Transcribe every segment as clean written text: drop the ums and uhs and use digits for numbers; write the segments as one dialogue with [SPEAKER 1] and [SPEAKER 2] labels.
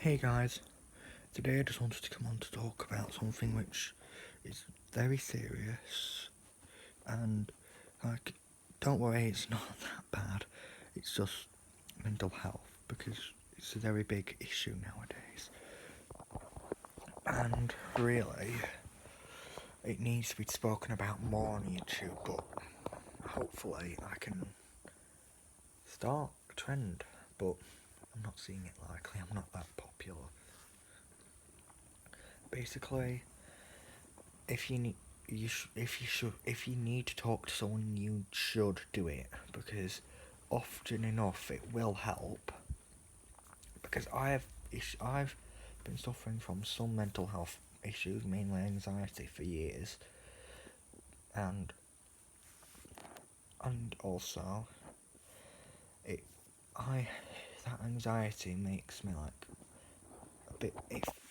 [SPEAKER 1] Hey guys, today I just wanted to come on to talk about something which is very serious and like, don't worry, it's not that bad. It's just mental health because it's a very big issue nowadays. And really, it needs to be spoken about more on YouTube, but hopefully I can start a trend, but I'm not seeing it likely, I'm not that popular. Basically, if you need if you need to talk to someone, you should do it because often enough it will help. Because I've been suffering from some mental health issues, mainly anxiety, for years, and also it I that anxiety makes me like a bit.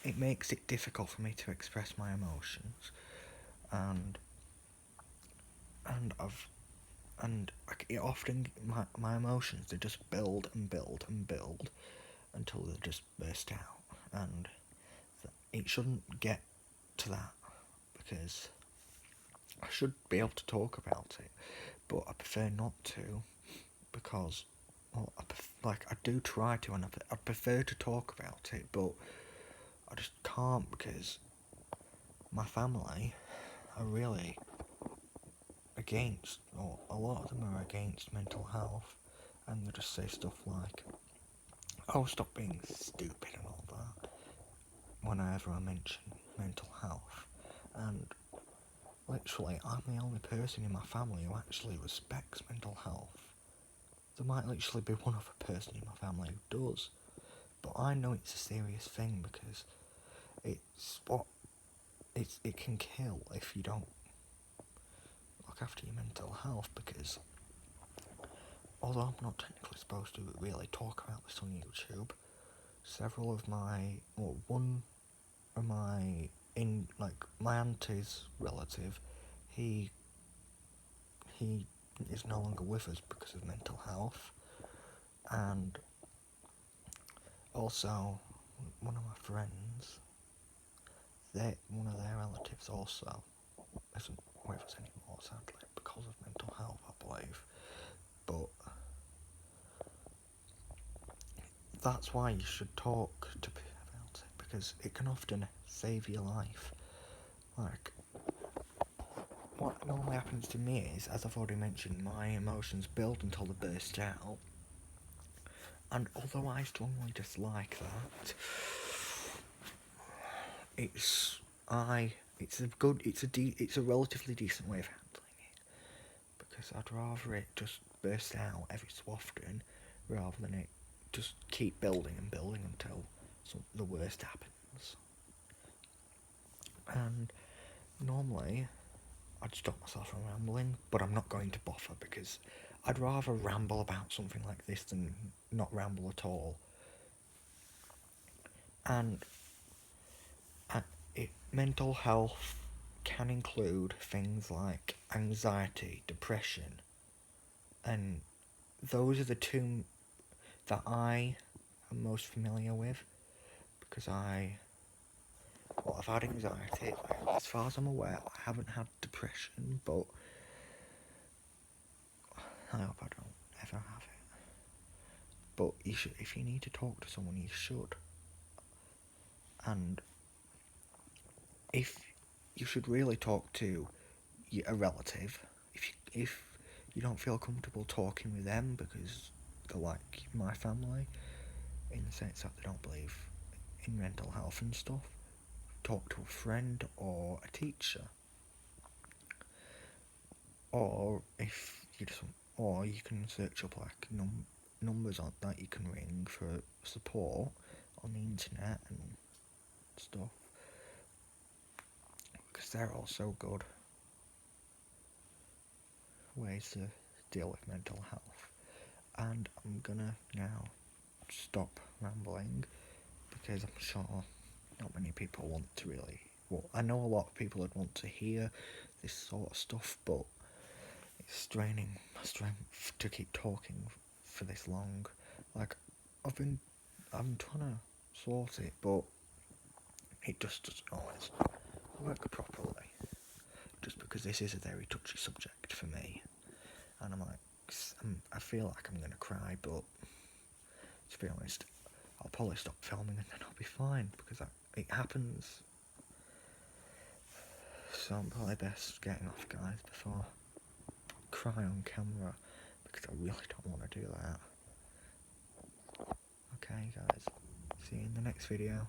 [SPEAKER 1] It makes it difficult for me to express my emotions, and and I've and it often my emotions, they just build and build and build until they just burst out, and it shouldn't get to that because I should be able to talk about it, but I prefer not to because, well, I do try to, and I prefer to talk about it, but I just can't because my family are really against, or a lot of them are against mental health, and they just say stuff like, "Oh, stop being stupid" and all that whenever I mention mental health. And literally, I'm the only person in my family who actually respects mental health. There might literally be one other person in my family who does, but I know it's a serious thing because it's what it can kill if you don't look after your mental health. Because although I'm not technically supposed to really talk about this on YouTube, several of my, well, one of my, in like my auntie's relative, he he is no longer with us because of mental health, and also one of my friends, one of their relatives also isn't with us anymore, sadly, because of mental health, I believe. But that's why you should talk to people about it, because it can often save your life. Like, what normally happens to me is, as I've already mentioned, my emotions build until they burst out. And although I strongly dislike that, it's it's a relatively decent way of handling it, because I'd rather it just burst out every so often rather than it just keep building and building until the worst happens. And normally I'd stop myself from rambling, but I'm not going to bother because I'd rather ramble about something like this than not ramble at all. And mental health can include things like anxiety, depression, and those are the two that I am most familiar with because I've had anxiety. As far as I'm aware, I haven't had depression, but I hope I don't ever have it. But if you need to talk to someone, you should. And if you should really talk to a relative, if you don't feel comfortable talking with them because they're like my family, in the sense that they don't believe in mental health and stuff, talk to a friend or a teacher. Or if you just, or you can search up like numbers on that you can ring for support on the internet and stuff, because they're all so good ways to deal with mental health. And I'm gonna now stop rambling because I'm sure not many people want to really. Well, I know a lot of people would want to hear this sort of stuff, but it's straining my strength to keep talking for this long. Like, I'm trying to sort it, but it just doesn't always work properly. Just because this is a very touchy subject for me, and I feel like I'm gonna cry, but to be honest, I'll probably stop filming and then I'll be fine because it happens. So I'm probably best getting off, guys, before I cry on camera because I really don't want to do that. Okay, guys, see you in the next video.